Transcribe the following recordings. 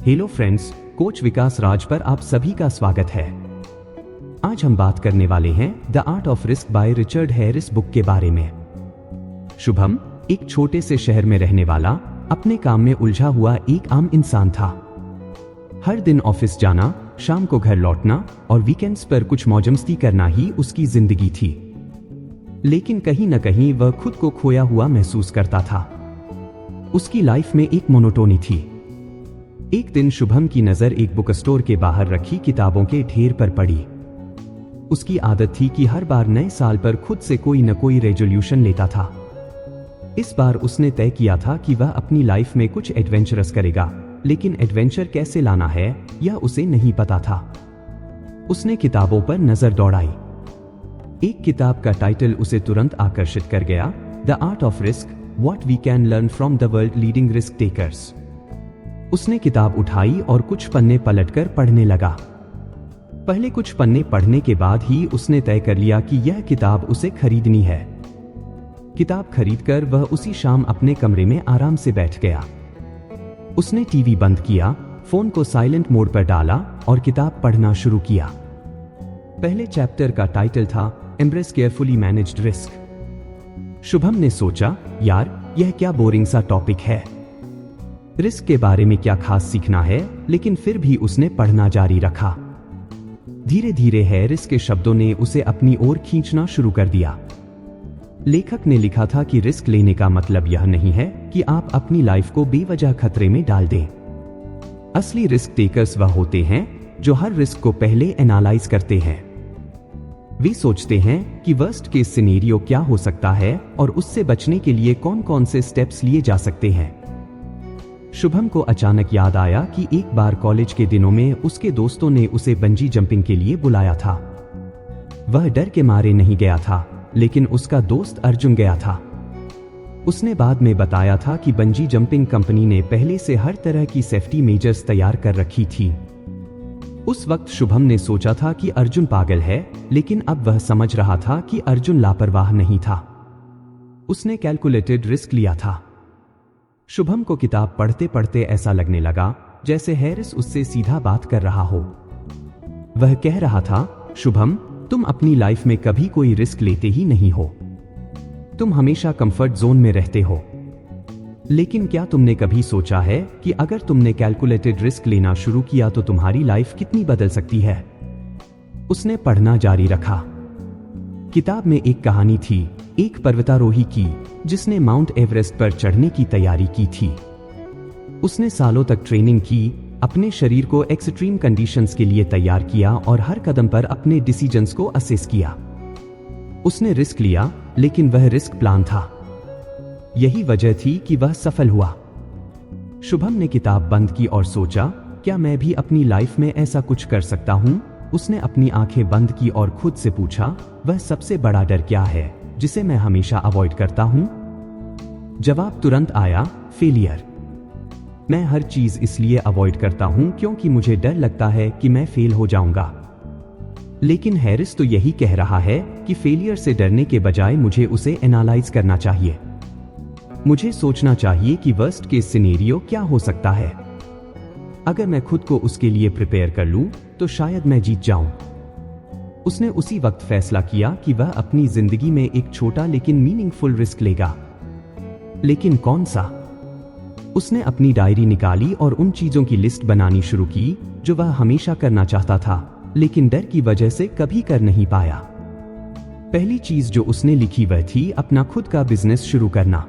Hello friends, coach विकास राज पर आप सभी का स्वागत है। आज हम बात करने वाले हैं the art of risk by Richard Harris book के बारे में। शुभम एक छोटे से शहर में रहने वाला, अपने काम में उलझा हुआ एक आम इंसान था। हर दिन ऑफिस जाना, शाम को घर लौटना और वीकेंड्स पर कुछ मौजमस्ती करना ही उसकी जिंदगी थी। लेकिन कहीं न कहीं वह खुद को खोया हुआ महसूस करता था। उसकी लाइफ में एक मोनोटोनी थी। एक दिन शुभम की नजर एक बुक स्टोर के बाहर रखी किताबों के ढेर पर पड़ी। उसकी आदत थी कि हर बार नए साल पर खुद से कोई न कोई रेजोल्यूशन लेता था। इस बार उसने तय किया था कि वह अपनी लाइफ में कुछ एडवेंचरस करेगा, लेकिन एडवेंचर कैसे लाना है यह उसे नहीं पता था। उसने किताबों पर नजर दौड़ाई। एक किताब का टाइटल उसे तुरंत आकर्षित कर गया, the art of risk, what we can learn from the world leading risk takers. उसने किताब उठाई और कुछ पन्ने पलटकर पढ़ने लगा। पहले कुछ पन्ने पढ़ने के बाद ही उसने तय कर लिया कि यह किताब उसे खरीदनी है। किताब खरीदकर वह उसी शाम अपने कमरे में आराम से बैठ गया। उसने टीवी बंद किया, फोन को साइलेंट मोड पर डाला और किताब पढ़ना शुरू किया। पहले चैप्टर का टाइटल था embrace carefully managed risk. Shubham ने सोचा, यार यह क्या बोरिंग सा टॉपिक है। रिस्क के बारे में क्या खास सीखना है, लेकिन फिर भी उसने पढ़ना जारी रखा। धीरे धीरे हैरिस के शब्दों ने उसे अपनी ओर खींचना शुरू कर दिया। लेखक ने लिखा था कि रिस्क लेने का मतलब यह नहीं है कि आप अपनी लाइफ को बेवजह खतरे में डाल दें। असली रिस्क टेकर्स वह होते हैं जो हर रिस्क को पहले एनालाइज करते हैं। वे सोचते हैं कि वर्स्ट केस सिनेरियो क्या हो सकता है और उससे बचने के लिए कौन कौन से स्टेप्स लिए जा सकते हैं। शुभम को अचानक याद आया कि एक बार कॉलेज के दिनों में उसके दोस्तों ने उसे बंजी जंपिंग के लिए बुलाया था। वह डर के मारे नहीं गया था, लेकिन उसका दोस्त अर्जुन गया था। उसने बाद में बताया था कि बंजी जंपिंग कंपनी ने पहले से हर तरह की सेफ्टी मेजर्स तैयार कर रखी थी। उस वक्त शुभम ने सोचा था कि अर्जुन पागल है, लेकिन अब वह समझ रहा था कि अर्जुन लापरवाह नहीं था। उसने कैलकुलेटेड रिस्क लिया था। शुभम को किताब पढ़ते पढ़ते ऐसा लगने लगा जैसे हैरिस उससे सीधा बात कर रहा हो। वह कह रहा था, शुभम, तुम अपनी लाइफ में कभी कोई रिस्क लेते ही नहीं हो। तुम हमेशा कंफर्ट जोन में रहते हो। लेकिन क्या तुमने कभी सोचा है कि अगर तुमने कैलकुलेटेड रिस्क लेना शुरू किया तो तुम्हारी लाइफ कितनी बदल सकती है। उसने पढ़ना जारी रखा। किताब में एक कहानी थी, एक पर्वतारोही की जिसने माउंट एवरेस्ट पर चढ़ने की तैयारी की थी। उसने सालों तक ट्रेनिंग की, अपने शरीर को एक्सट्रीम कंडीशंस के लिए तैयार किया और हर कदम पर अपने डिसीजंस को असेस किया। उसने रिस्क लिया, लेकिन वह रिस्क प्लान था। यही वजह थी कि वह सफल हुआ। शुभम ने किताब बंद की और सोचा, क्या मैं भी अपनी लाइफ में ऐसा कुछ कर सकता हूं? उसने अपनी आंखें बंद की और खुद से पूछा, वह सबसे बड़ा डर क्या है जिसे मैं हमेशा अवॉइड करता हूं? जवाब तुरंत आया, फेलियर। मैं हर चीज इसलिए अवॉइड करता हूं क्योंकि मुझे डर लगता है कि मैं फेल हो जाऊंगा। लेकिन हैरिस तो यही कह रहा है कि फेलियर से डरने के बजाय मुझे उसे एनालाइज करना चाहिए। मुझे सोचना चाहिए कि वर्स्ट केस सिनेरियो क्या हो सकता है। अगर मैं खुद को उसके लिए प्रिपेयर कर लूं तो शायद मैं जीत जाऊं। उसने उसी वक्त फैसला किया कि वह अपनी जिंदगी में एक छोटा लेकिन मीनिंगफुल रिस्क लेगा। लेकिन कौन सा? उसने अपनी डायरी निकाली और उन चीजों की लिस्ट बनानी शुरू की जो वह हमेशा करना चाहता था, लेकिन डर की वजह से कभी कर नहीं पाया। पहली चीज जो उसने लिखी वह थी अपना खुद का बिजनेस शुरू करना।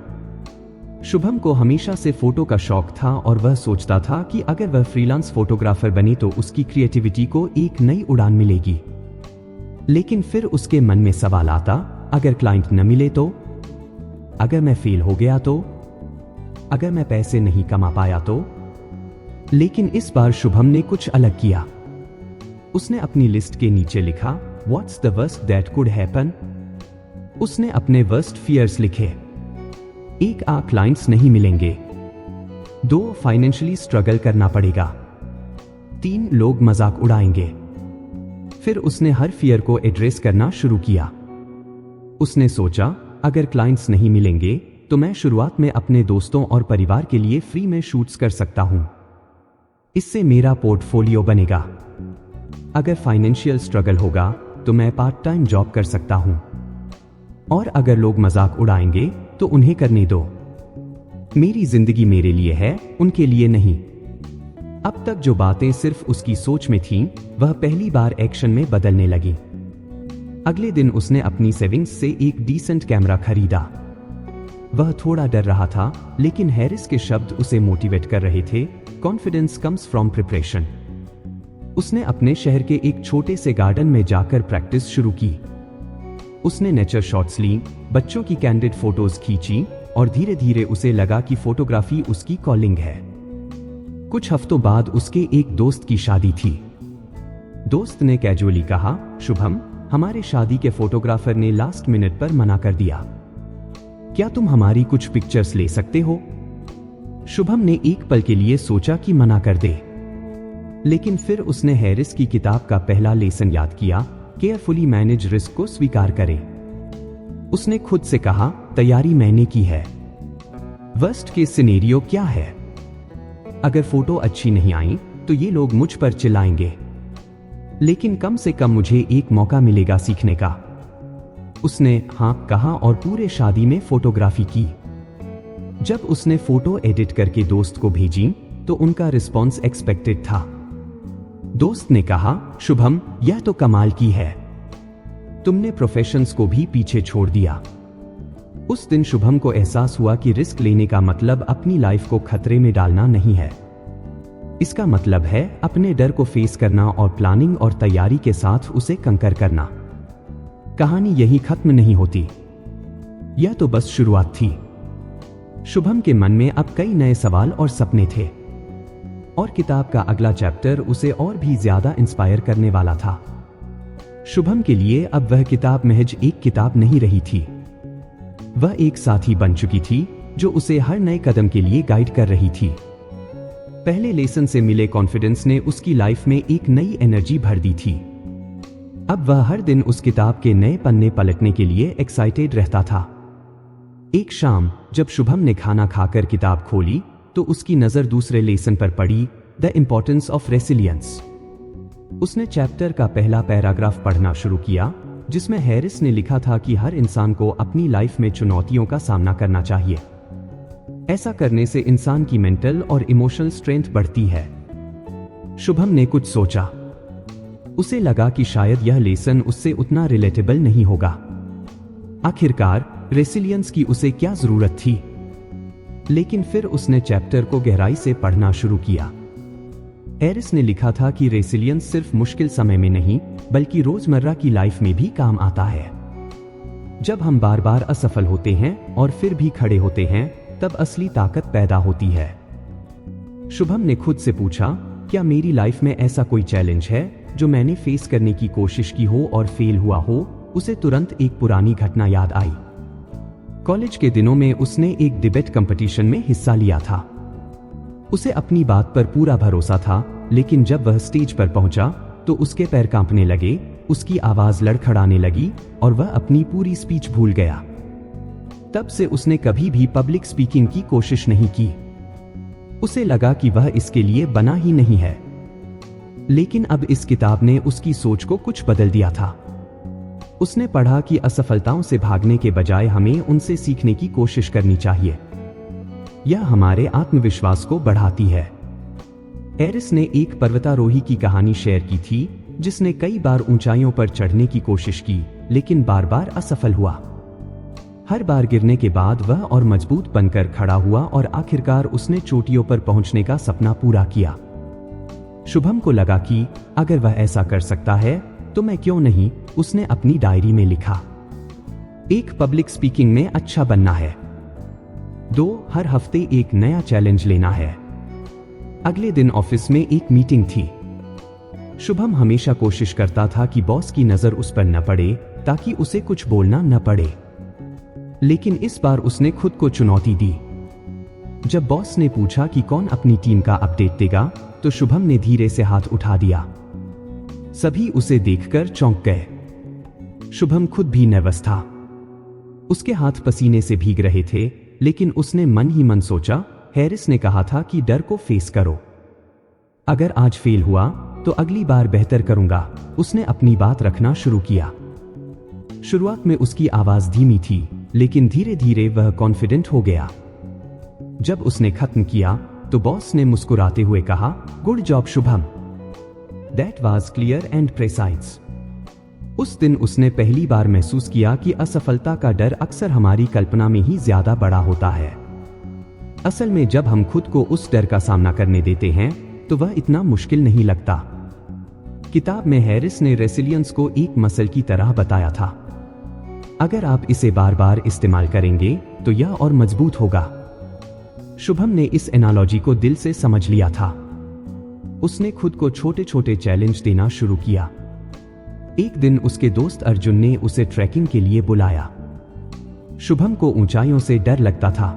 शुभम को हमेशा से फोटो का शौक था और वह सोचता था कि अगर वह फ्रीलांस फोटोग्राफर बने तो उसकी क्रिएटिविटी को एक नई उड़ान मिलेगी। लेकिन फिर उसके मन में सवाल आता, अगर क्लाइंट न मिले तो? अगर मैं फेल हो गया तो? अगर मैं पैसे नहीं कमा पाया तो? लेकिन इस बार शुभम ने कुछ अलग किया। उसने अपनी लिस्ट के नीचे लिखा, what's the worst that could happen. उसने अपने वर्स्ट फियर्स लिखे। 1, क्लाइंट्स नहीं मिलेंगे। 2, फाइनेंशियली स्ट्रगल करना पड़ेगा। 3, लोग मजाक उड़ाएंगे। फिर उसने हर फियर को एड्रेस करना शुरू किया। उसने सोचा, अगर क्लाइंट्स नहीं मिलेंगे तो मैं शुरुआत में अपने दोस्तों और परिवार के लिए फ्री में शूट्स कर सकता हूं। इससे मेरा पोर्टफोलियो बनेगा। अगर फाइनेंशियल स्ट्रगल होगा तो मैं पार्ट टाइम जॉब कर सकता हूं। और अगर लोग मजाक उड़ाएंगे तो उन्हें करने दो। मेरी जिंदगी मेरे लिए है, उनके लिए नहीं। अब तक जो बातें सिर्फ उसकी सोच में थीं, वह पहली बार एक्शन में बदलने लगी। अगले दिन उसने अपनी सेविंग्स से एक डिसेंट कैमरा खरीदा। वह थोड़ा डर रहा था, लेकिन हैरिस के शब्द उसे मोटिवेट कर रहे थे। Confidence comes from preparation. उसने अपने शहर के एक छोटे से गार्डन में जाकर प्रैक्टिस शुरू की। उसने नेचर शॉट्स ली, बच्चों की कैंडिड फोटोज खींची और धीरे धीरे उसे लगा कि फोटोग्राफी उसकी कॉलिंग है। कुछ हफ्तों बाद उसके एक दोस्त की शादी थी। दोस्त ने कैजुअली कहा, शुभम, हमारे शादी के फोटोग्राफर ने लास्ट मिनट पर मना कर दिया। क्या तुम हमारी कुछ पिक्चर्स ले सकते हो? शुभम ने एक पल के लिए सोचा कि मना कर दे, लेकिन फिर उसने हैरिस की किताब का पहला लेसन याद किया, केयरफुली मैनेज रिस्क को स्वीकार करें। उसने खुद से कहा, तैयारी मैंने की है। वर्स्ट केस सिनेरियो क्या है? अगर फोटो अच्छी नहीं आई तो ये लोग मुझ पर चिल्लाएंगे, लेकिन कम से कम मुझे एक मौका मिलेगा सीखने का। उसने हाँ कहा और पूरे शादी में फोटोग्राफी की। जब उसने फोटो एडिट करके दोस्त को भेजी तो उनका रिस्पॉन्स एक्सपेक्टेड था। दोस्त ने कहा, शुभम, यह तो कमाल की है। तुमने प्रोफेशंस को भी पीछे छोड़ दिया। उस दिन शुभम को एहसास हुआ कि रिस्क लेने का मतलब अपनी लाइफ को खतरे में डालना नहीं है। इसका मतलब है अपने डर को फेस करना और प्लानिंग और तैयारी के साथ उसे कंकर करना। कहानी यही खत्म नहीं होती। यह तो बस शुरुआत थी। शुभम के मन में अब कई नए सवाल और सपने थे, और किताब का अगला चैप्टर उसे और भी ज्यादा इंस्पायर करने वाला था। शुभम के लिए अब वह किताब महज एक किताब नहीं रही थी, वह एक साथी बन चुकी थी जो उसे हर नए कदम के लिए गाइड कर रही थी। पहले लेसन से मिले कॉन्फिडेंस ने उसकी लाइफ में एक नई एनर्जी भर दी थी। अब वह हर दिन उस किताब के नए पन्ने पलटने के लिए एक्साइटेड रहता था। एक शाम जब शुभम ने खाना खाकर किताब खोली तो उसकी नजर दूसरे लेसन पर पड़ी, द इंपॉर्टेंस ऑफ रेसिलियंस। उसने चैप्टर का पहला पैराग्राफ पढ़ना शुरू किया, जिसमें हैरिस ने लिखा था कि हर इंसान को अपनी लाइफ में चुनौतियों का सामना करना चाहिए। ऐसा करने से इंसान की मेंटल और इमोशनल स्ट्रेंथ बढ़ती है। शुभम ने कुछ सोचा। उसे लगा कि शायद यह लेसन उससे उतना रिलेटेबल नहीं होगा। आखिरकार रेसिलियंस की उसे क्या जरूरत थी? लेकिन फिर उसने चैप्टर को गहराई से पढ़ना शुरू किया। हैरिस ने लिखा था कि रेसिलियंस सिर्फ मुश्किल समय में नहीं, बल्कि रोजमर्रा की लाइफ में भी काम आता है। जब हम बार बार असफल होते हैं और फिर भी खड़े होते हैं, तब असली ताकत पैदा होती है। शुभम ने खुद से पूछा, क्या मेरी लाइफ में ऐसा कोई चैलेंज है जो मैंने फेस करने की कोशिश की हो और फेल हुआ हो? उसे तुरंत एक पुरानी घटना याद आई। कॉलेज के दिनों में उसने एक डिबेट कंपटीशन में हिस्सा लिया था। उसे अपनी बात पर पूरा भरोसा था, लेकिन जब वह स्टेज पर पहुंचा तो उसके पैर कांपने लगे, उसकी आवाज लड़खड़ाने लगी और वह अपनी पूरी स्पीच भूल गया। तब से उसने कभी भी पब्लिक स्पीकिंग की कोशिश नहीं की। उसे लगा कि वह इसके लिए बना ही नहीं है। लेकिन अब इस किताब ने उसकी सोच को कुछ बदल दिया था। उसने पढ़ा कि असफलताओं से भागने के बजाय हमें उनसे सीखने की कोशिश करनी चाहिए। यह हमारे आत्मविश्वास को बढ़ाती है। हैरिस ने एक पर्वतारोही की कहानी शेयर की थी, जिसने कई बार ऊंचाइयों पर चढ़ने की कोशिश की, लेकिन बार बार असफल हुआ। हर बार गिरने के बाद वह और मजबूत बनकर खड़ा हुआ और आखिरकार उसने चोटियों पर पहुंचने का सपना पूरा किया। शुभम को लगा कि अगर वह ऐसा कर सकता है तो मैं क्यों नहीं। उसने अपनी डायरी में लिखा, 1 पब्लिक स्पीकिंग में अच्छा बनना है। 2 हर हफ्ते एक नया चैलेंज लेना है। अगले दिन ऑफिस में एक मीटिंग थी। शुभम हमेशा कोशिश करता था कि बॉस की नजर उस पर न पड़े ताकि उसे कुछ बोलना न पड़े, लेकिन इस बार उसने खुद को चुनौती दी। जब बॉस ने पूछा कि कौन अपनी टीम का अपडेट देगा, तो शुभम ने धीरे से हाथ उठा दिया। सभी उसे देखकर चौंक गए। शुभम खुद भी नर्वस था। उसके हाथ पसीने से भीग रहे थे, लेकिन उसने मन ही मन सोचा, हैरिस ने कहा था कि डर को फेस करो। अगर आज फेल हुआ तो अगली बार बेहतर करूंगा, उसने अपनी बात रखना शुरू किया। शुरुआत में उसकी आवाज धीमी थी, लेकिन धीरे धीरे वह कॉन्फिडेंट हो गया। जब उसने खत्म किया तो बॉस ने मुस्कुराते हुए कहा, good job Shubham, that was clear and precise. उस दिन उसने पहली बार महसूस किया कि असफलता का डर अक्सर हमारी कल्पना में ही ज्यादा बड़ा होता है। असल में जब हम खुद को उस डर का सामना करने देते हैं तो वह इतना मुश्किल नहीं लगता। किताब में हैरिस ने रेसिलियंस को एक मसल की तरह बताया था। अगर आप इसे बार बार इस्तेमाल करेंगे तो यह और मजबूत होगा। शुभम ने इस एनालॉजी को दिल से समझ लिया था। उसने खुद को छोटे छोटे चैलेंज देना शुरू किया। एक दिन उसके दोस्त अर्जुन ने उसे ट्रैकिंग के लिए बुलाया। शुभम को ऊंचाइयों से डर लगता था।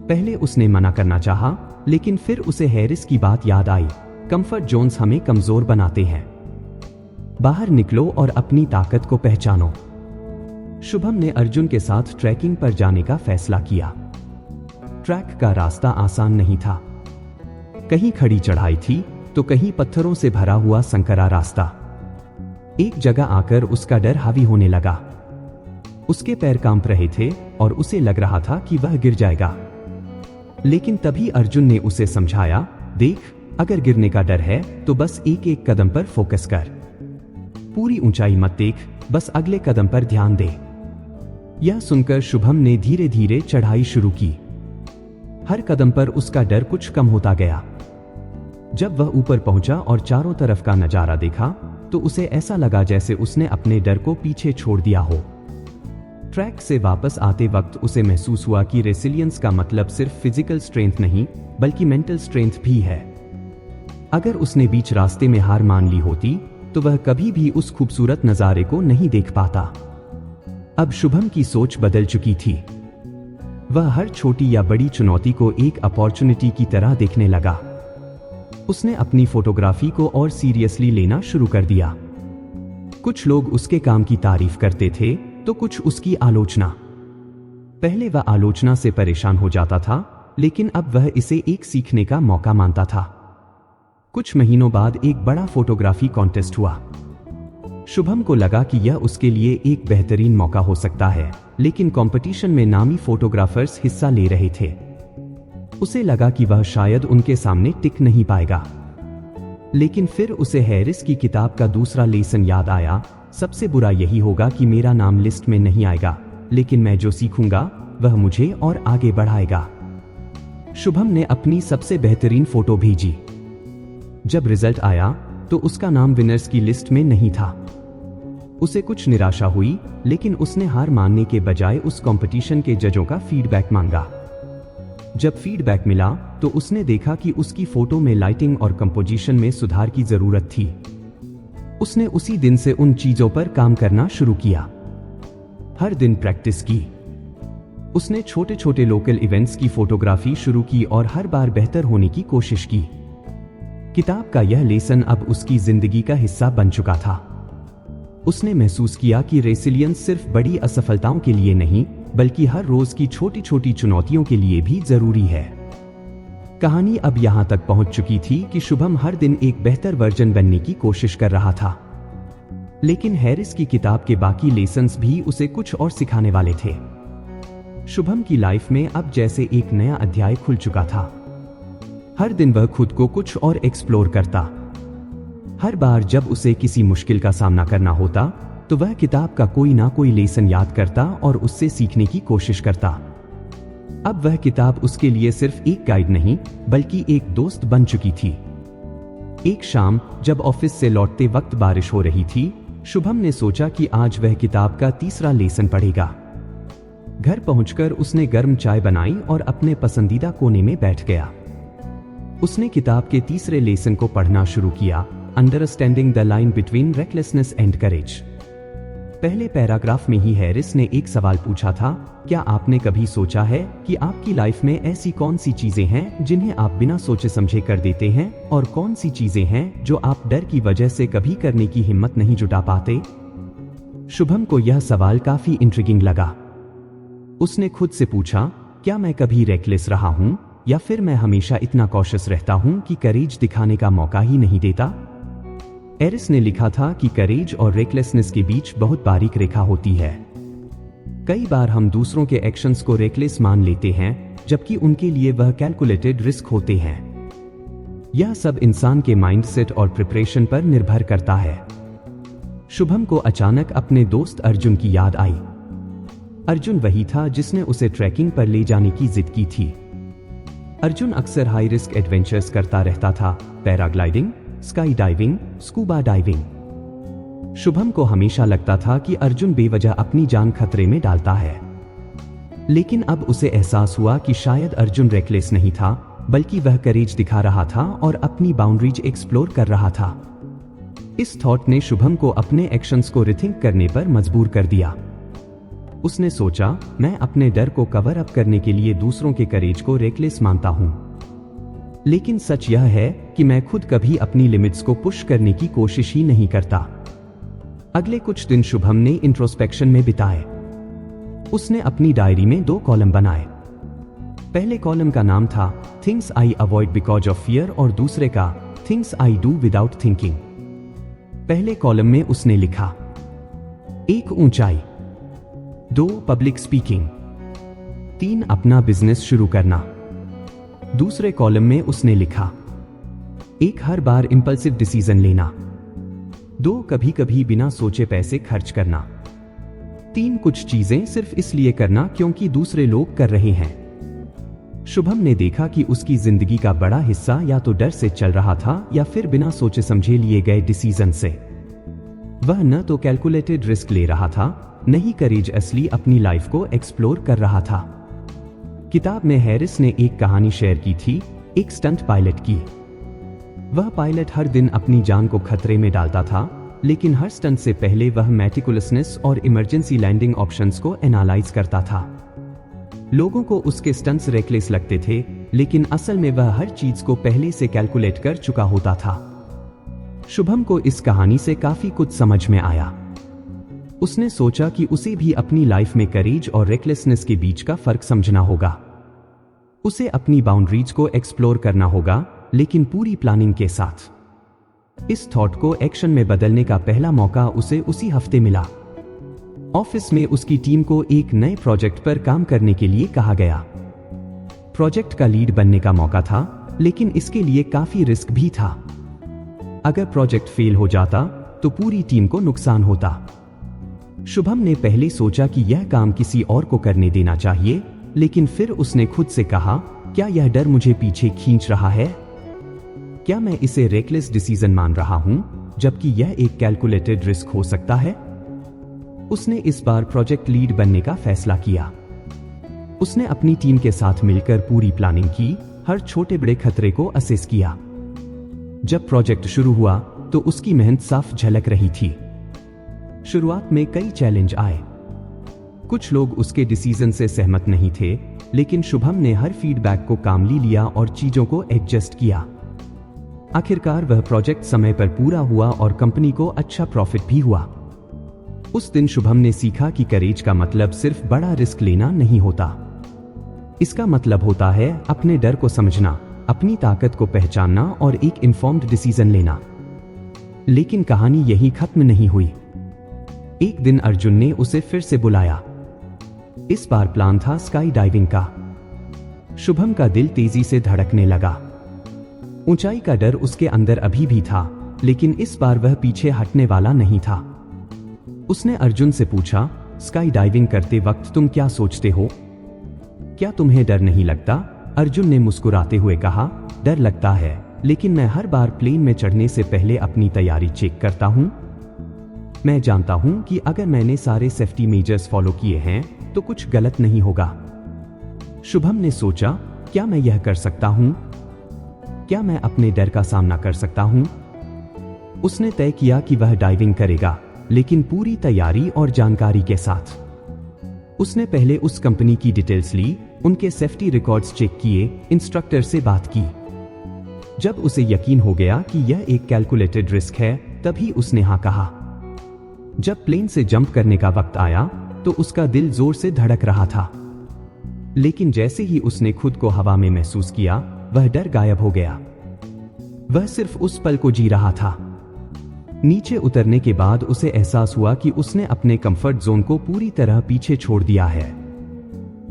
पहले उसने मना करना चाहा, लेकिन फिर उसे हैरिस की बात याद आई, कंफर्ट जोन्स हमें कमजोर बनाते हैं, बाहर निकलो और अपनी ताकत को पहचानो। शुभम ने अर्जुन के साथ ट्रैकिंग पर जाने का फैसला किया। ट्रैक का रास्ता आसान नहीं था। कहीं खड़ी चढ़ाई थी तो कहीं पत्थरों से भरा हुआ संकरा रास्ता। एक जगह आकर उसका डर हावी होने लगा। उसके पैर कांप रहे थे और उसे लग रहा था कि वह गिर जाएगा। लेकिन तभी अर्जुन ने उसे समझाया, देख, अगर गिरने का डर है तो बस एक एक कदम पर फोकस कर। पूरी ऊंचाई मत देख, बस अगले कदम पर ध्यान दे। यह सुनकर शुभम ने धीरे धीरे चढ़ाई शुरू की। हर कदम पर उसका डर कुछ कम होता गया। जब वह ऊपर पहुंचा और चारों तरफ का नजारा देखा तो उसे ऐसा लगा जैसे उसने अपने डर को पीछे छोड़ दिया हो। ट्रैक से वापस आते वक्त उसे महसूस हुआ कि रेसिलियंस का मतलब सिर्फ फिजिकल स्ट्रेंथ नहीं बल्कि मेंटल स्ट्रेंथ भी है। अगर उसने बीच रास्ते में हार मान ली होती तो वह कभी भी उस खूबसूरत नजारे को नहीं देख पाता। अब शुभम की सोच बदल चुकी थी। वह हर छोटी या बड़ी चुनौती को एक अपॉर्चुनिटी की तरह देखने लगा। उसने अपनी फोटोग्राफी को और सीरियसली लेना शुरू कर दिया। कुछ लोग उसके काम की तारीफ करते थे तो कुछ उसकी आलोचना। पहले वह आलोचना से परेशान हो जाता था, लेकिन अब वह इसे एक सीखने का मौका मानता था। कुछ महीनों बाद एक बड़ा फोटोग्राफी कॉन्टेस्ट हुआ। शुभम को लगा कि यह उसके लिए एक बेहतरीन मौका हो सकता है, लेकिन कंपटीशन में नामी फोटोग्राफर्स हिस्सा ले रहे थे। उसे लगा कि वह शायद उनके सामने टिक नहीं पाएगा। लेकिन फिर उसे हैरिस की किताब का दूसरा लेसन याद आया, सबसे बुरा यही होगा कि मेरा नाम लिस्ट में नहीं आएगा, लेकिन मैं जो सीखूंगा वह मुझे और आगे बढ़ाएगा। शुभम ने अपनी सबसे बेहतरीन फोटो भेजी। जब रिजल्ट आया तो उसका नाम विनर्स की लिस्ट में नहीं था। उसे कुछ निराशा हुई, लेकिन उसने हार मानने के बजाय उस कंपटीशन के जजों का फीडबैक मांगा। जब फीडबैक मिला तो उसने देखा कि उसकी फोटो में लाइटिंग और कंपोजिशन में सुधार की जरूरत थी। उसने उसी दिन से उन चीजों पर काम करना शुरू किया। हर दिन प्रैक्टिस की। उसने छोटे छोटे लोकल इवेंट्स की फोटोग्राफी शुरू की और हर बार बेहतर होने की कोशिश की। किताब का यह लेसन अब उसकी जिंदगी का हिस्सा बन चुका था। उसने महसूस किया कि रेसिलियंस सिर्फ बड़ी असफलताओं के लिए नहीं बल्कि हर रोज की छोटी छोटी चुनौतियों के लिए भी जरूरी है। कहानी अब यहां तक पहुंच चुकी थी कि शुभम हर दिन एक बेहतर वर्जन बनने की कोशिश कर रहा था। लेकिन हैरिस की किताब के बाकी लेसन्स भी उसे कुछ और सिखाने वाले थे। शुभम की लाइफ में अब जैसे एक नया अध्याय खुल चुका था। हर दिन वह खुद को कुछ और एक्सप्लोर करता। हर बार जब उसे किसी मुश्किल का सामना करना होता तो वह किताब का कोई ना कोई लेसन याद करता और उससे सीखने की कोशिश करता। अब वह किताब उसके लिए सिर्फ एक गाइड नहीं बल्कि एक दोस्त बन चुकी थी। एक शाम जब ऑफिस से लौटते वक्त बारिश हो रही थी, शुभम ने सोचा कि आज वह किताब का तीसरा लेसन पढ़ेगा। घर पहुंचकर उसने गर्म चाय बनाई और अपने पसंदीदा कोने में बैठ गया। उसने किताब के तीसरे लेसन को पढ़ना शुरू किया, understanding the line between recklessness and courage. पहले पैराग्राफ में ही हैरिस ने एक सवाल पूछा था, क्या आपने कभी सोचा है कि आपकी लाइफ में ऐसी कौन सी चीजें हैं जिन्हें आप बिना सोचे समझे कर देते हैं और कौन सी चीजें हैं जो आप डर की वजह से कभी करने की हिम्मत नहीं जुटा पाते? शुभम को यह सवाल काफी इंट्रिगिंग लगा। उसने खुद से पूछा, क्या मैं कभी रेकलेस रहा हूं या फिर मैं हमेशा इतना कॉशियस रहता हूं कि करेज दिखाने का मौका ही नहीं देता? एरिस ने लिखा था कि करेज और रेकलेसनेस के बीच बहुत बारीक रेखा होती है। कई बार हम दूसरों के एक्शंस को रेकलेस मान लेते हैं, जबकि उनके लिए वह कैलकुलेटेड रिस्क होते हैं। यह सब इंसान के माइंडसेट और प्रिपरेशन पर निर्भर करता है। शुभम को अचानक अपने दोस्त अर्जुन की याद आई। अर्जुन वही था जिसने उसे ट्रैकिंग पर ले जाने की जिद की थी। अर्जुन अक्सर हाई रिस्क एडवेंचर्स करता रहता था, paragliding, sky diving, scuba diving. Shubham को हमेशा लगता था कि अर्जुन बेवजह अपनी जान खतरे में डालता है। लेकिन अब उसे एहसास हुआ कि शायद अर्जुन रेकलेस नहीं था, बल्कि वह करेज दिखा रहा था और अपनी बाउंड्रीज एक्सप्लोर कर रहा था। इस थॉट ने शुभम को अपने एक्शंस को रिथिंक करने पर मजबूर कर दिया। उसने सोचा, मैं अपने डर को कवर अप करने के लिए दूसरों के करेज को रेकलेस मानता हूं। लेकिन सच यह है कि मैं खुद कभी अपनी लिमिट्स को पुश करने की कोशिश ही नहीं करता। अगले कुछ दिन शुभम ने इंट्रोस्पेक्शन में बिताए। उसने अपनी डायरी में 2 कॉलम बनाए। पहले कॉलम का नाम था things I avoid because of fear और दूसरे का things I do without thinking. पहले कॉलम में उसने लिखा 1 ऊंचाई, 2 पब्लिक स्पीकिंग, 3 अपना बिजनेस शुरू करना। दूसरे कॉलम में उसने लिखा 1 हर बार इंपल्सिव डिसीजन लेना, 2 कभी कभी बिना सोचे पैसे खर्च करना, 3 कुछ चीजें सिर्फ इसलिए करना क्योंकि दूसरे लोग कर रहे हैं। शुभम ने देखा कि उसकी जिंदगी का बड़ा हिस्सा या तो डर से चल रहा था या फिर बिना सोचे समझे लिए गए डिसीजन से। वह न तो कैलकुलेटेड रिस्क ले रहा था, न ही करेज असली अपनी लाइफ को एक्सप्लोर कर रहा था। किताब में हैरिस ने एक कहानी शेयर की थी, एक स्टंट पायलट की। वह पायलट हर दिन अपनी जान को खतरे में डालता था, लेकिन हर स्टंट से पहले वह मेटिकुलसनेस और इमरजेंसी लैंडिंग ऑप्शंस को एनालाइज करता था। लोगों को उसके स्टंट्स रेकलेस लगते थे, लेकिन असल में वह हर चीज को पहले से कैलकुलेट कर चुका होता था। शुभम को इस कहानी से काफी कुछ समझ में आया। उसने सोचा कि उसे भी अपनी लाइफ में करेज और रेकलेसनेस के बीच का फर्क समझना होगा। उसे अपनी बाउंड्रीज को एक्सप्लोर करना होगा, लेकिन पूरी प्लानिंग के साथ। इस थॉट को एक्शन में बदलने का पहला मौका उसे उसी हफ्ते मिला। ऑफिस में उसकी टीम को एक नए प्रोजेक्ट पर काम करने के लिए कहा गया। प्रोजेक्ट का लीड बनने का मौका था, लेकिन इसके लिए काफी रिस्क भी था। अगर प्रोजेक्ट फेल हो जाता तो पूरी टीम को नुकसान होता। शुभम ने पहले सोचा कि यह काम किसी और को करने देना चाहिए, लेकिन फिर उसने खुद से कहा, क्या यह डर मुझे पीछे खींच रहा है? क्या मैं इसे रेकलेस डिसीजन मान रहा हूं, जबकि यह एक कैलकुलेटेड रिस्क हो सकता है? उसने इस बार प्रोजेक्ट लीड बनने का फैसला किया। उसने अपनी टीम के साथ मिलकर पूरी प्लानिंग की, हर छोटे बड़े खतरे को असेस किया। जब प्रोजेक्ट शुरू हुआ तो उसकी मेहनत साफ झलक रही थी। शुरुआत में कई चैलेंज आए। कुछ लोग उसके डिसीजन से सहमत नहीं थे, लेकिन शुभम ने हर फीडबैक को कामली लिया और चीजों को एडजस्ट किया। आखिरकार वह प्रोजेक्ट समय पर पूरा हुआ और कंपनी को अच्छा प्रॉफिट भी हुआ। उस दिन शुभम ने सीखा कि करेज का मतलब सिर्फ बड़ा रिस्क लेना नहीं होता। इसका मतलब होता है अपने डर को समझना, अपनी ताकत को पहचानना और एक इन्फॉर्म्ड डिसीजन लेना। लेकिन कहानी यहीं खत्म नहीं हुई। एक दिन अर्जुन ने उसे फिर से बुलाया। इस बार प्लान था स्काई डाइविंग का। शुभम का दिल तेजी से धड़कने लगा। ऊंचाई का डर उसके अंदर अभी भी था, लेकिन इस बार वह पीछे हटने वाला नहीं था। उसने अर्जुन से पूछा, स्काई डाइविंग करते वक्त तुम क्या सोचते हो? क्या तुम्हें डर नहीं लगता? अर्जुन ने मुस्कुराते हुए कहा, डर लगता है, लेकिन मैं हर बार प्लेन में चढ़ने से पहले अपनी तैयारी चेक करता हूं। मैं जानता हूं कि अगर मैंने सारे सेफ्टी मेजर्स फॉलो किए हैं तो कुछ गलत नहीं होगा। शुभम ने सोचा, क्या मैं यह कर सकता हूं? क्या मैं अपने डर का सामना कर सकता हूं? उसने तय किया कि वह डाइविंग करेगा, लेकिन पूरी तैयारी और जानकारी के साथ। उसने पहले उस कंपनी की डिटेल्स ली, उनके सेफ्टी रिकॉर्ड्स चेक किए, इंस्ट्रक्टर से बात की। जब उसे यकीन हो गया कि यह एक कैलकुलेटेड रिस्क है, तभी उसने हाँ कहा। जब प्लेन से जंप करने का वक्त आया तो उसका दिल जोर से धड़क रहा था। लेकिन जैसे ही उसने खुद को हवा में महसूस किया, वह डर गायब हो गया। वह सिर्फ उस पल को जी रहा था। नीचे उतरने के बाद उसे एहसास हुआ कि उसने अपने कंफर्ट जोन को पूरी तरह पीछे छोड़ दिया है।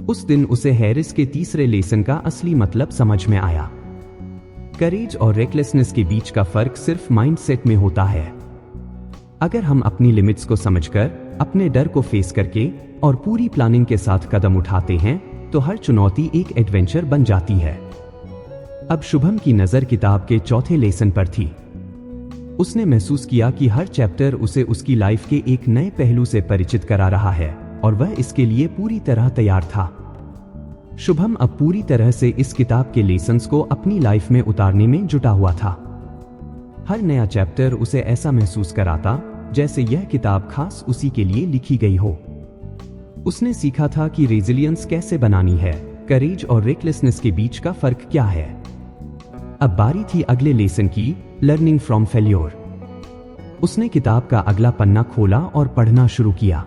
उस दिन उसे हैरिस के तीसरे लेसन का असली मतलब समझ में आया। करेज और रेकलेसनेस के बीच का फर्क सिर्फ माइंडसेट में होता है। अगर हम अपनी लिमिट्स को समझकर, अपने डर को फेस करके और पूरी प्लानिंग के साथ कदम उठाते हैं, तो हर चुनौती एक एडवेंचर बन जाती है। अब शुभम की नजर किताब के चौथे लेसन पर थी। उसने महसूस किया कि हर चैप्टर उसे उसकी लाइफ के एक नए पहलू से परिचित करा रहा है और वह इसके लिए पूरी तरह तैयार था। शुभम अब पूरी तरह से इस किताब के लेसन्स को अपनी लाइफ में उतारने में जुटा हुआ था। हर नया चैप्टर उसे ऐसा महसूस कराता जैसे यह किताब खास उसी के लिए लिखी गई हो। उसने सीखा था कि रेजिलियंस कैसे बनानी है, करेज और रेकलेसनेस के बीच का फर्क क्या है। अब बारी थी अगले लेसन की, लर्निंग फ्रॉम फेल्योर। उसने किताब का अगला पन्ना खोला और पढ़ना शुरू किया।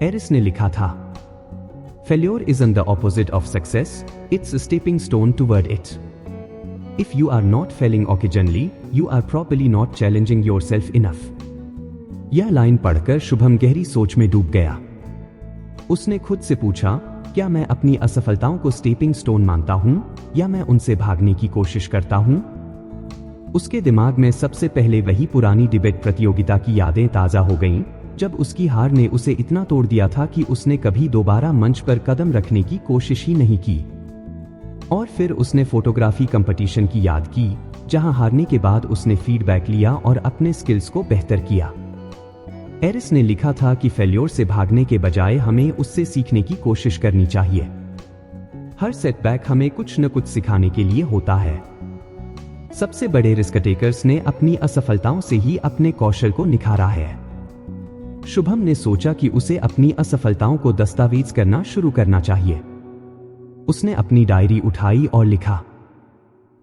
हैरिस ने लिखा था, failure isn't the opposite of success, it's a stepping stone toward it. If you are not failing occasionally, you are probably not challenging yourself enough. यह लाइन पढ़कर शुभम गहरी सोच में डूब गया। उसने खुद से पूछा, क्या मैं अपनी असफलताओं को स्टेपिंग स्टोन मानता हूं या मैं उनसे भागने की कोशिश करता हूं? उसके दिमाग में सबसे पहले वही पुरानी डिबेट प्रतियोगिता की यादें ताजा हो गईं, जब उसकी हार ने उसे इतना तोड़ दिया था कि उसने कभी दोबारा मंच पर कदम रखने की कोशिश ही नहीं की। और फिर उसने फोटोग्राफी कंपटीशन की याद की, जहां हारने के बाद उसने फीडबैक लिया और अपने स्किल्स को बेहतर किया। हैरिस ने लिखा था कि फेल्योर से भागने के बजाय हमें उससे सीखने की कोशिश करनी चाहिए। हर सेटबैक हमें कुछ न कुछ सिखाने के लिए होता है। सबसे बड़े रिस्क टेकर्स ने अपनी असफलताओं से ही अपने कौशल को निखारा है। शुभम ने सोचा कि उसे अपनी असफलताओं को दस्तावेज करना शुरू करना चाहिए। उसने अपनी डायरी उठाई और लिखा,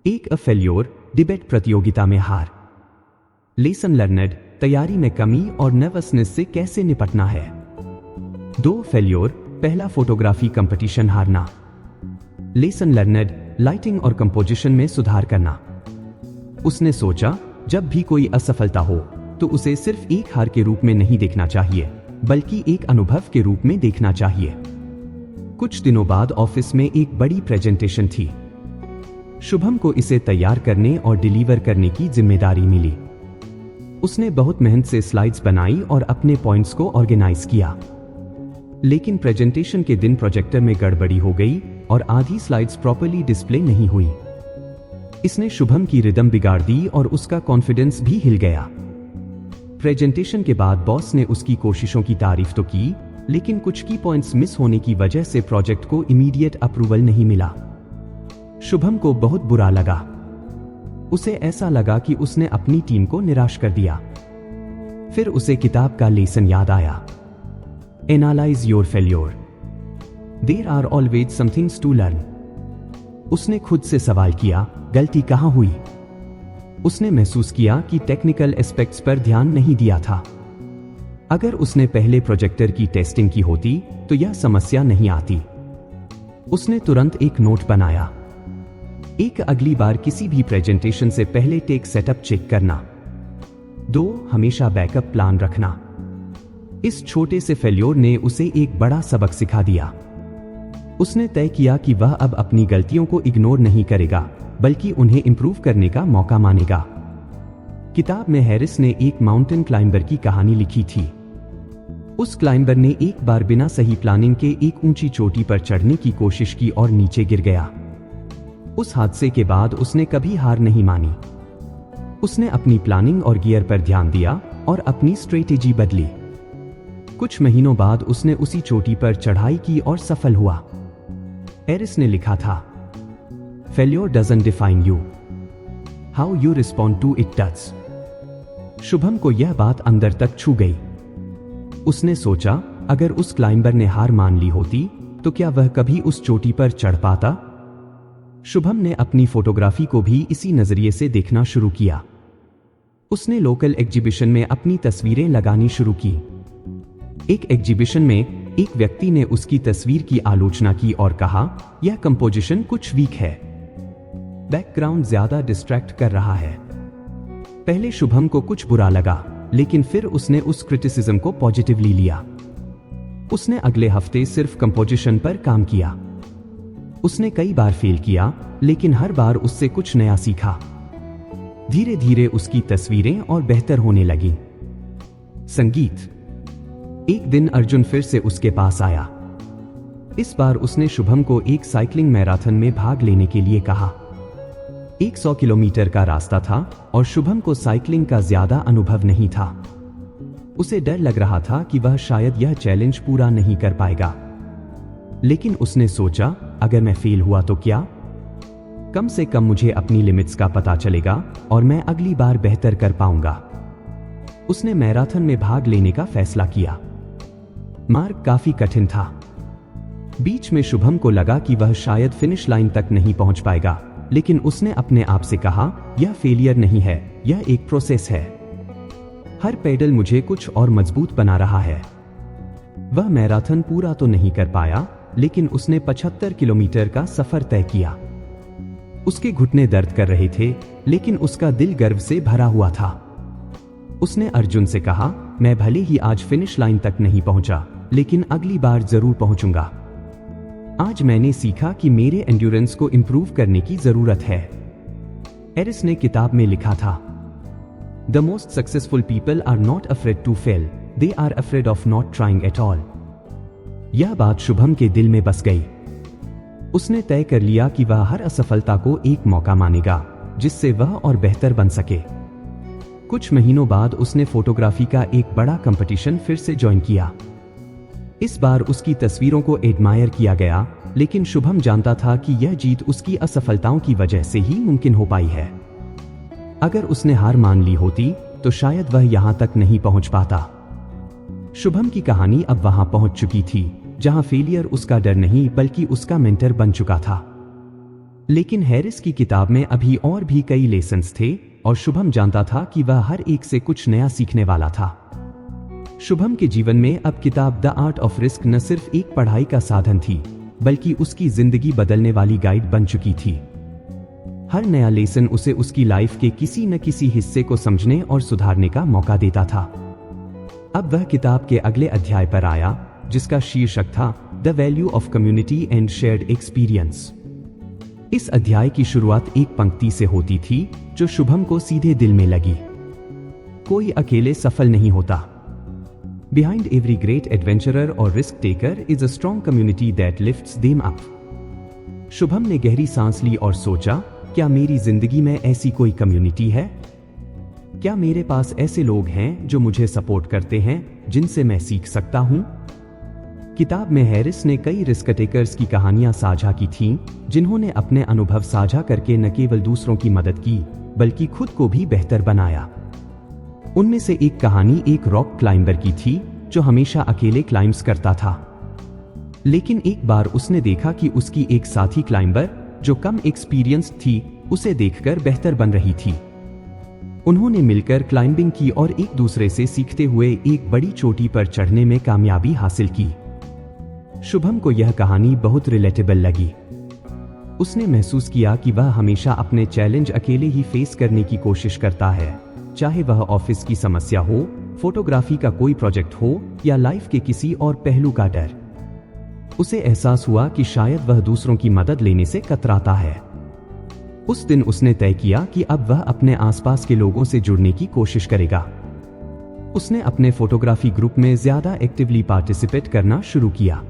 एक फेल्योर, डिबेट प्रतियोगिता में हार। लेसन लर्नड, तैयारी में कमी और नर्वसनेस से कैसे निपटना है। 2 फेल्योर, पहला फोटोग्राफी कंपटीशन हारना। लेसन लर्नड, लाइटिंग और कंपोजिशन में सुधार करना। उसने सोचा, जब भी कोई असफलता हो तो उसे सिर्फ एक हार के रूप में नहीं देखना चाहिए, बल्कि एक अनुभव के रूप में देखना चाहिए। कुछ दिनों बाद ऑफिस में एक बड़ी प्रेजेंटेशन थी। शुभम को इसे तैयार करने और डिलीवर करने की जिम्मेदारी मिली। उसने बहुत मेहनत से स्लाइड्स बनाई और अपने पॉइंट्स को ऑर्गेनाइज किया। लेकिन प्रेजेंटेशन के दिन प्रोजेक्टर में गड़बड़ी हो गई और आधी स्लाइड्स प्रॉपर्ली डिस्प्ले नहीं हुई। इसने शुभम की रिदम बिगाड़ दी और उसका कॉन्फिडेंस भी हिल गया। प्रेजेंटेशन के बाद बॉस ने उसकी कोशिशों की तारीफ तो की, लेकिन कुछ की पॉइंट्स मिस होने की वजह से प्रोजेक्ट को इमीडिएट अप्रूवल नहीं मिला। शुभम को बहुत बुरा लगा। उसे ऐसा लगा कि उसने अपनी टीम को निराश कर दिया। फिर उसे किताब का लेसन याद आया, analyse your failure, there are always some things to learn. उसने खुद से सवाल किया, गलती कहां हुई? उसने महसूस किया कि टेक्निकल एस्पेक्ट्स पर ध्यान नहीं दिया था। अगर उसने पहले प्रोजेक्टर की टेस्टिंग की होती तो यह समस्या नहीं आती। उसने तुरंत एक नोट बनाया, एक, अगली बार किसी भी प्रेजेंटेशन से पहले टेक सेटअप चेक करना। 2, हमेशा बैकअप प्लान रखना। इस छोटे से फेल्योर ने उसे एक बड़ा सबक सिखा दिया। उसने तय किया कि वह अब अपनी गलतियों को इग्नोर नहीं करेगा, बल्कि उन्हें इंप्रूव करने का मौका मानेगा। किताब में हैरिस ने एक माउंटेन क्लाइंबर की कहानी लिखी थी। उस क्लाइंबर ने एक बार बिना सही प्लानिंग के एक ऊंची चोटी पर चढ़ने की कोशिश की और नीचे गिर गया। उस हादसे के बाद उसने कभी हार नहीं मानी। उसने अपनी प्लानिंग और गियर पर ध्यान दिया और अपनी स्ट्रेटेजी बदली। कुछ महीनों बाद उसने उसी चोटी पर चढ़ाई की और सफल हुआ। हैरिस ने लिखा था, failure doesn't define you, how you respond to it does. Shubham को यह बात अंदर तक छू गई। उसने सोचा, अगर उस क्लाइंबर ने हार मान ली होती तो क्या वह कभी उस चोटी पर चढ़ पाता? शुभम ने अपनी फोटोग्राफी को भी इसी नजरिए से देखना शुरू किया। उसने लोकल एग्जीबिशन में अपनी तस्वीरें लगानी शुरू की। एक एग्जीबिशन में एक व्यक्ति ने उसकी तस्वीर की आलोचना की और कहा, यह कंपोजिशन कुछ वीक है, बैकग्राउंड ज्यादा डिस्ट्रैक्ट कर रहा है। पहले शुभम को कुछ बुरा लगा, लेकिन फिर उसने उस क्रिटिसिज्म को पॉजिटिवली लिया। उसने अगले हफ्ते सिर्फ कंपोजिशन पर काम किया। उसने कई बार फेल किया, लेकिन हर बार उससे कुछ नया सीखा। धीरे धीरे उसकी तस्वीरें और बेहतर होने लगी। संगीत। एक दिन अर्जुन फिर से उसके पास आया। इस बार उसने शुभम को एक साइकिलिंग मैराथन में भाग लेने के लिए कहा। 100 किलोमीटर का रास्ता था और शुभम को साइकिलिंग का ज्यादा अनुभव नहीं था। उसे डर लग रहा था कि वह शायद यह चैलेंज पूरा नहीं कर पाएगा। लेकिन उसने सोचा, अगर मैं फेल हुआ तो क्या? कम से कम मुझे अपनी लिमिट्स का पता चलेगा और मैं अगली बार बेहतर कर पाऊंगा। उसने मैराथन में भाग लेने का फैसला किया। मार्ग काफी कठिन था। बीच में शुभम को लगा कि वह शायद फिनिश लाइन तक नहीं पहुंच पाएगा, लेकिन उसने अपने आप से कहा, यह फेलियर नहीं है, यह एक प्रोसेस है। हर पेडल मुझे कुछ और मजबूत बना रहा है। वह मैराथन पूरा तो नहीं कर पाया, लेकिन उसने 75 किलोमीटर का सफर तय किया। उसके घुटने दर्द कर रहे थे, लेकिन उसका दिल गर्व से भरा हुआ था। उसने अर्जुन से कहा, मैं भले ही आज फिनिश लाइन तक नहीं पहुंचा, लेकिन अगली बार जरूर पहुंचूंगा। आज मैंने सीखा कि मेरे एंड्योरेंस को इंप्रूव करने की जरूरत है। हैरिस ने किताब में लिखा था, the most successful people are not afraid to fail, they are afraid of not trying at all. यह बात शुभम के दिल में बस गई। उसने तय कर लिया कि वह हर असफलता को एक मौका मानेगा, जिससे वह और बेहतर बन सके। कुछ महीनों बाद उसने फोटोग्राफी का एक बड़ा कंपटीशन फिर से ज्वाइन किया। इस बार उसकी तस्वीरों को एडमायर किया गया, लेकिन शुभम जानता था कि यह जीत उसकी असफलताओं की वजह से ही मुमकिन हो पाई है। अगर उसने हार मान ली होती तो शायद वह यहां तक नहीं पहुंच पाता। शुभम की कहानी अब वहां पहुंच चुकी थी जहां फेलियर उसका डर नहीं बल्कि उसका मेंटर बन चुका था। लेकिन हैरिस की किताब में अभी और भी कई लेसन्स थे और शुभम जानता था कि वह हर एक से कुछ नया सीखने वाला था। शुभम के जीवन में अब किताब द आर्ट ऑफ रिस्क न सिर्फ एक पढ़ाई का साधन थी, बल्कि उसकी जिंदगी बदलने वाली गाइड बन चुकी थी। हर नया लेसन उसे उसकी लाइफ के किसी न किसी हिस्से को समझने और सुधारने का मौका देता था। अब वह किताब के अगले अध्याय पर आया, जिसका शीर्षक था the value of community and shared experience. इस अध्याय की शुरुआत एक पंक्ति से होती थी जो शुभम को सीधे दिल में लगी, कोई अकेले सफल नहीं होता। Behind every great adventurer or risk taker is a strong community that lifts them up. Shubham ने गहरी सांस ली और सोचा, क्या मेरी जिंदगी में ऐसी कोई कम्युनिटी है? क्या मेरे पास ऐसे लोग हैं जो मुझे सपोर्ट करते हैं, जिनसे मैं सीख सकता हूं? किताब में हैरिस ने कई रिस्क टेकर्स की कहानियां साझा की थीं, जिन्होंने अपने अनुभव साझा करके न केवल दूसरों की मदद की, बल्कि खुद को भी बेहतर बनाया। उनमें से एक कहानी एक रॉक क्लाइंबर की थी जो हमेशा अकेले क्लाइंब्स करता था। लेकिन एक बार उसने देखा कि उसकी एक साथी क्लाइंबर जो कम एक्सपीरियंस थी, उसे देखकर बेहतर बन रही थी। उन्होंने मिलकर क्लाइंबिंग की और एक दूसरे से सीखते हुए एक बड़ी चोटी पर चढ़ने में कामयाबी हासिल की। शुभम को यह कहानी बहुत रिलेटेबल लगी। उसने महसूस किया कि वह हमेशा अपने चैलेंज अकेले ही फेस करने की कोशिश करता है, चाहे वह ऑफिस की समस्या हो, फोटोग्राफी का कोई प्रोजेक्ट हो या लाइफ के किसी और पहलू का डर। उसे एहसास हुआ कि शायद वह दूसरों की मदद लेने से कतराता है। उस दिन उसने तय किया कि अब वह अपने आसपास के लोगों से जुड़ने की कोशिश करेगा। उसने अपने फोटोग्राफी ग्रुप में ज्यादा एक्टिवली पार्टिसिपेट करना शुरू किया।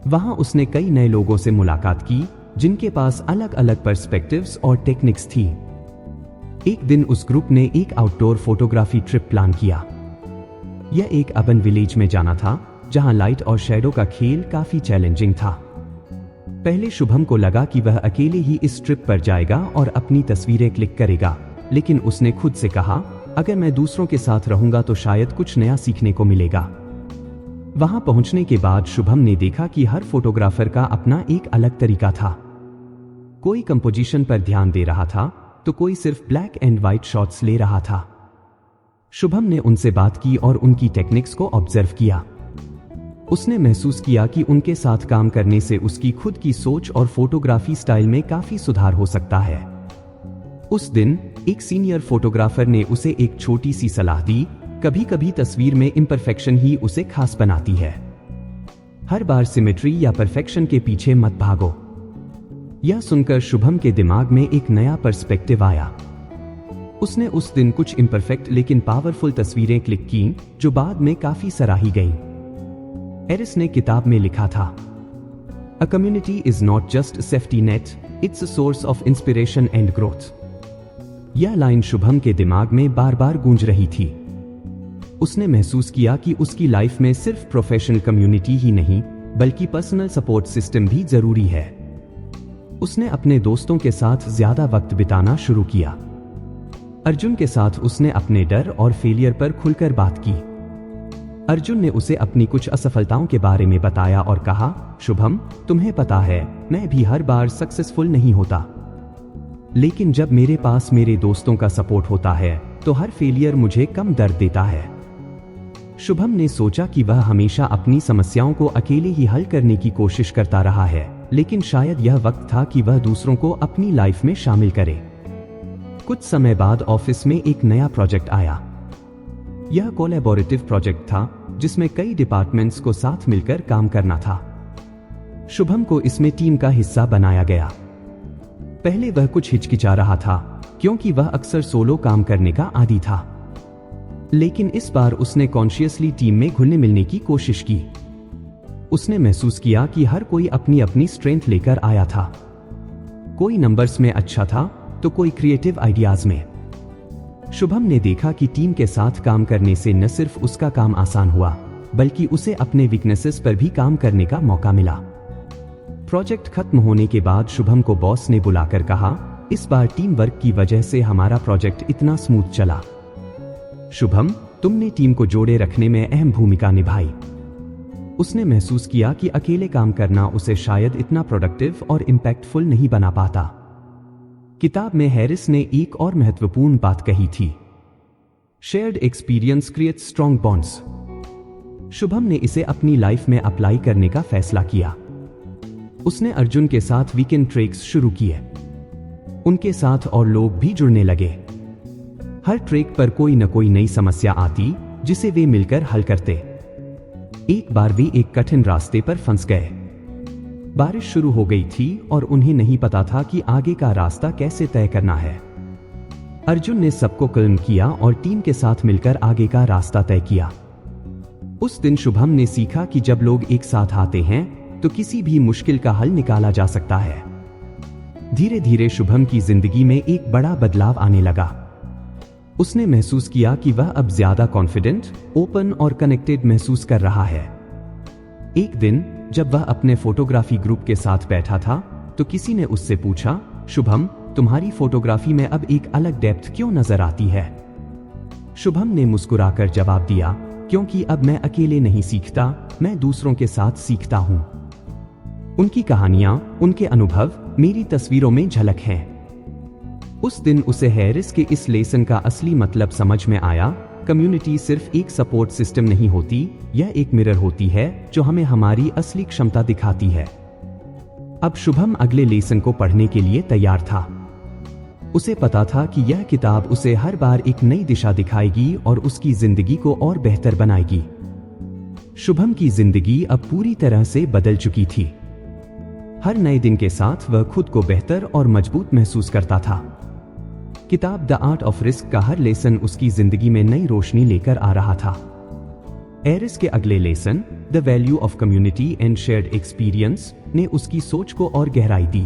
वहां उसने कई नए लोगों से मुलाकात की, जिनके पास अलग अलग पर्सपेक्टिव्स और टेक्निक्स थी। एक दिन उस ग्रुप ने एक आउटडोर फोटोग्राफी ट्रिप प्लान किया। यह एक अर्बन विलेज में जाना था, जहां लाइट और शैडो का खेल काफी चैलेंजिंग था। पहले शुभम को लगा कि वह अकेले ही इस ट्रिप पर जाएगा और अपनी तस्वीरें क्लिक करेगा, लेकिन उसने खुद से कहा, अगर मैं दूसरों के साथ रहूंगा तो शायद कुछ नया सीखने को मिलेगा। वहां पहुंचने के बाद शुभम ने देखा कि हर फोटोग्राफर का अपना एक अलग तरीका था। कोई कंपोजिशन पर ध्यान दे रहा था, तो कोई सिर्फ ब्लैक एंड व्हाइट शॉट्स ले रहा था। शुभम ने उनसे बात की और उनकी टेक्निक्स को ऑब्जर्व किया। उसने महसूस किया कि उनके साथ काम करने से उसकी खुद की सोच और फोटोग्राफी स्टाइल में काफी सुधार हो सकता है। उस दिन एक सीनियर फोटोग्राफर ने उसे एक छोटी सी सलाह दी, कभी कभी तस्वीर में इम्परफेक्शन ही उसे खास बनाती है। हर बार सिमेट्री या परफेक्शन के पीछे मत भागो। यह सुनकर शुभम के दिमाग में एक नया पर्सपेक्टिव आया। उसने उस दिन कुछ इम्परफेक्ट लेकिन पावरफुल तस्वीरें क्लिक की जो बाद में काफी सराही गईं। हैरिस ने किताब में लिखा था, a community is not just safety net, it's a source of inspiration and growth. यह लाइन शुभम के दिमाग में बार बार गूंज रही थी। उसने महसूस किया कि उसकी लाइफ में सिर्फ प्रोफेशनल कम्युनिटी ही नहीं बल्कि पर्सनल सपोर्ट सिस्टम भी जरूरी है। उसने अपने दोस्तों के साथ ज्यादा वक्त बिताना शुरू किया। अर्जुन के साथ उसने अपने डर और फेलियर पर खुलकर बात की। अर्जुन ने उसे अपनी कुछ असफलताओं के बारे में बताया और कहा, शुभम, तुम्हें पता है मैं भी हर बार सक्सेसफुल नहीं होता, लेकिन जब मेरे पास मेरे दोस्तों का सपोर्ट होता है तो हर फेलियर मुझे कम दर्द देता है। शुभम ने सोचा कि वह हमेशा अपनी समस्याओं को अकेले ही हल करने की कोशिश करता रहा है, लेकिन शायद यह वक्त था कि वह दूसरों को अपनी लाइफ में शामिल करे। कुछ समय बाद ऑफिस में एक नया प्रोजेक्ट आया। यह कोलैबोरेटिव प्रोजेक्ट था जिसमें कई डिपार्टमेंट्स को साथ मिलकर काम करना था। शुभम को इसमें टीम का हिस्सा बनाया गया। पहले वह कुछ हिचकिचा रहा था क्योंकि वह अक्सर सोलो काम करने का आदी था, लेकिन इस बार उसने कॉन्शियसली टीम में घुलने मिलने की कोशिश की। उसने महसूस किया कि हर कोई अपनी अपनी स्ट्रेंथ लेकर आया था। कोई नंबर्स में अच्छा था तो कोई क्रिएटिव आइडियाज में। शुभम ने देखा कि टीम के साथ काम करने से न सिर्फ उसका काम आसान हुआ बल्कि उसे अपने वीकनेसेस पर भी काम करने का मौका मिला। प्रोजेक्ट खत्म होने के बाद शुभम को बॉस ने बुलाकर कहा, इस बार टीम वर्क की वजह से हमारा प्रोजेक्ट इतना स्मूथ चला। शुभम, तुमने टीम को जोड़े रखने में अहम भूमिका निभाई। उसने महसूस किया कि अकेले काम करना उसे शायद इतना प्रोडक्टिव और इम्पैक्टफुल नहीं बना पाता। किताब में हैरिस ने एक और महत्वपूर्ण बात कही थी, shared experience creates strong bonds. Shubham ने इसे अपनी लाइफ में अप्लाई करने का फैसला किया। उसने अर्जुन के साथ वीकेंड ट्रेक्स शुरू किए। उनके साथ और लोग भी जुड़ने लगे। हर ट्रेक पर कोई न कोई नई समस्या आती जिसे वे मिलकर हल करते। एक बार वे एक कठिन रास्ते पर फंस गए। बारिश शुरू हो गई थी और उन्हें नहीं पता था कि आगे का रास्ता कैसे तय करना है। अर्जुन ने सबको कल्म किया और टीम के साथ मिलकर आगे का रास्ता तय किया। उस दिन शुभम ने सीखा कि जब लोग एक साथ आते हैं तो किसी भी मुश्किल का हल निकाला जा सकता है। धीरे धीरे शुभम की जिंदगी में एक बड़ा बदलाव आने लगा। उसने महसूस किया कि वह अब ज्यादा कॉन्फिडेंट, ओपन और कनेक्टेड महसूस कर रहा है। एक दिन जब वह अपने फोटोग्राफी ग्रुप के साथ बैठा था तो किसी ने उससे पूछा, शुभम, तुम्हारी फोटोग्राफी में अब एक अलग डेप्थ क्यों नजर आती है? शुभम ने मुस्कुराकर जवाब दिया, क्योंकि अब मैं अकेले नहीं सीखता, मैं दूसरों के साथ सीखता हूं। उनकी कहानियां, उनके अनुभव मेरी तस्वीरों में झलक हैं। उस दिन उसे हैरिस के इस लेसन का असली मतलब समझ में आया। कम्युनिटी सिर्फ एक सपोर्ट सिस्टम नहीं होती, यह एक मिरर होती है जो हमें हमारी असली क्षमता दिखाती है। अब शुभम अगले लेसन को पढ़ने के लिए तैयार था। उसे पता था कि यह किताब उसे हर बार एक नई दिशा दिखाएगी और उसकी जिंदगी को और बेहतर बनाएगी। शुभम की जिंदगी अब पूरी तरह से बदल चुकी थी। हर नए दिन के साथ वह खुद को बेहतर और मजबूत महसूस करता था। किताब द आर्ट ऑफ रिस्क का हर लेसन उसकी जिंदगी में नई रोशनी लेकर आ रहा था। हैरिस के अगले lesson, the value of community and shared experience, ने उसकी सोच को और गहराई दी।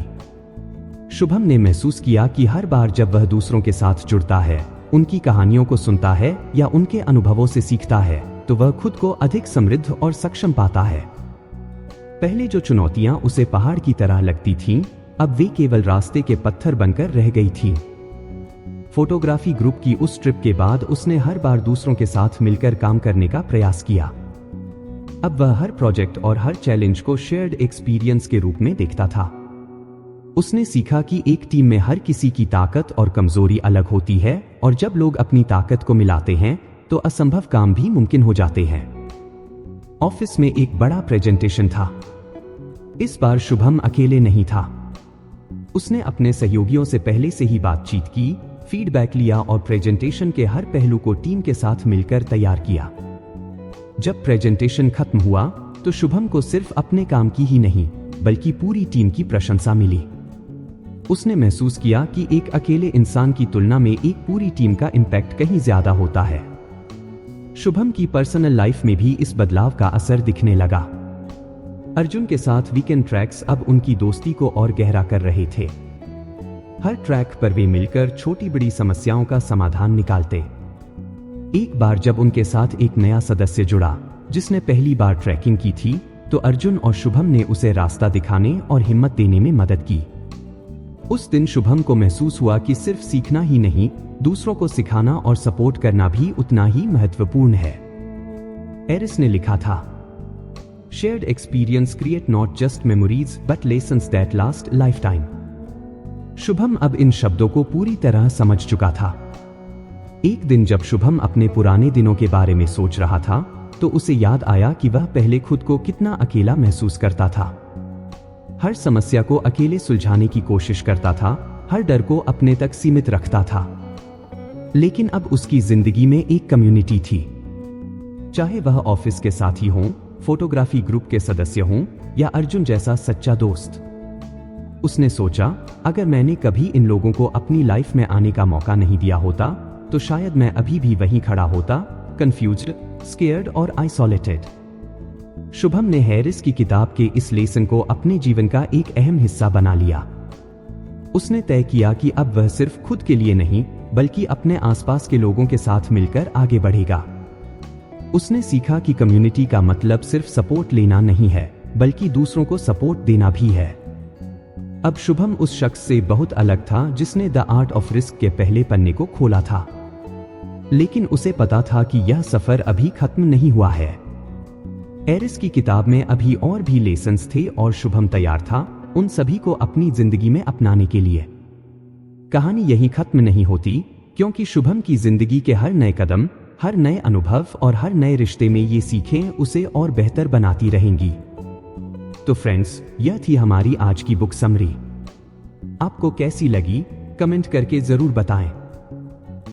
शुभम ने महसूस किया कि हर बार जब वह दूसरों के साथ जुड़ता है, उनकी कहानियों को सुनता है या उनके अनुभवों से सीखता है, तो वह खुद को अधिक समृद्ध और सक्षम पाता है। पहले जो चुनौतियां उसे पहाड़ की तरह लगती थीं, अब वे केवल रास्ते के पत्थर बनकर रह गई थीं। फोटोग्राफी ग्रुप की उस ट्रिप के बाद उसने हर बार दूसरों के साथ मिलकर काम करने का प्रयास किया। अब वह हर प्रोजेक्ट और हर चैलेंज को शेयर्ड एक्सपीरियंस के रूप में देखता था। उसने सीखा कि एक टीम में हर किसी की ताकत और कमजोरी अलग होती है और जब लोग अपनी ताकत को मिलाते हैं तो असंभव काम भी मुमकिन हो जाते हैं। ऑफिस में एक बड़ा प्रेजेंटेशन था। इस बार शुभम अकेले नहीं था। उसने अपने सहयोगियों से पहले से ही बातचीत की, फीडबैक लिया और प्रेजेंटेशन के हर पहलू को टीम के साथ मिलकर तैयार किया। जब प्रेजेंटेशन खत्म हुआ तो शुभम को सिर्फ अपने काम की ही नहीं बल्कि पूरी टीम की प्रशंसा मिली। उसने महसूस किया कि एक अकेले इंसान की तुलना में एक पूरी टीम का इम्पैक्ट कहीं ज्यादा होता है। शुभम की पर्सनल लाइफ में भी इस बदलाव का असर दिखने लगा। अर्जुन के साथ वीकेंड ट्रैक्स अब उनकी दोस्ती को और गहरा कर रहे थे। हर ट्रैक पर वे मिलकर छोटी बड़ी समस्याओं का समाधान निकालते। एक बार जब उनके साथ एक नया सदस्य जुड़ा जिसने पहली बार ट्रैकिंग की थी, तो अर्जुन और शुभम ने उसे रास्ता दिखाने और हिम्मत देने में मदद की। उस दिन शुभम को महसूस हुआ कि सिर्फ सीखना ही नहीं, दूसरों को सिखाना और सपोर्ट करना भी उतना ही महत्वपूर्ण है। एरिस ने लिखा था, shared experience create not just memories but lessons that last life time. Shubham अब इन शब्दों को पूरी तरह समझ चुका था। एक दिन जब शुभम अपने पुराने दिनों के बारे में सोच रहा था तो उसे याद आया कि वह पहले खुद को कितना अकेला महसूस करता था। हर समस्या को अकेले सुलझाने की कोशिश करता था, हर डर को अपने तक सीमित रखता था। लेकिन अब उसकी जिंदगी में एक कम्युनिटी थी, चाहे वह ऑफिस के साथी हों, फोटोग्राफी ग्रुप के सदस्य हों या अर्जुन जैसा सच्चा दोस्त। उसने सोचा, अगर मैंने कभी इन लोगों को अपनी लाइफ में आने का मौका नहीं दिया होता तो शायद मैं अभी भी वहीं खड़ा होता, कंफ्यूज्ड, स्केयर्ड और आइसोलेटेड। शुभम ने हैरिस की किताब के इस लेसन को अपने जीवन का एक अहम हिस्सा बना लिया। उसने तय किया कि अब वह सिर्फ खुद के लिए नहीं बल्कि अपने आसपास के लोगों के साथ मिलकर आगे बढ़ेगा। उसने सीखा कि कम्युनिटी का मतलब सिर्फ सपोर्ट लेना नहीं है बल्कि दूसरों को सपोर्ट देना भी है। अब शुभम उस शख्स से बहुत अलग था जिसने द आर्ट ऑफ रिस्क के पहले पन्ने को खोला था, लेकिन उसे पता था कि यह सफर अभी खत्म नहीं हुआ है। एरिस की किताब में अभी और भी लेसन्स थे और शुभम तैयार था उन सभी को अपनी जिंदगी में अपनाने के लिए। कहानी यहीं खत्म नहीं होती, क्योंकि शुभम की जिंदगी के हर नए कदम, हर नए अनुभव और हर नए रिश्ते में ये सीखें उसे और बेहतर बनाती रहेंगी। तो फ्रेंड्स, यह थी हमारी आज की बुक समरी। आपको कैसी लगी कमेंट करके जरूर बताएं।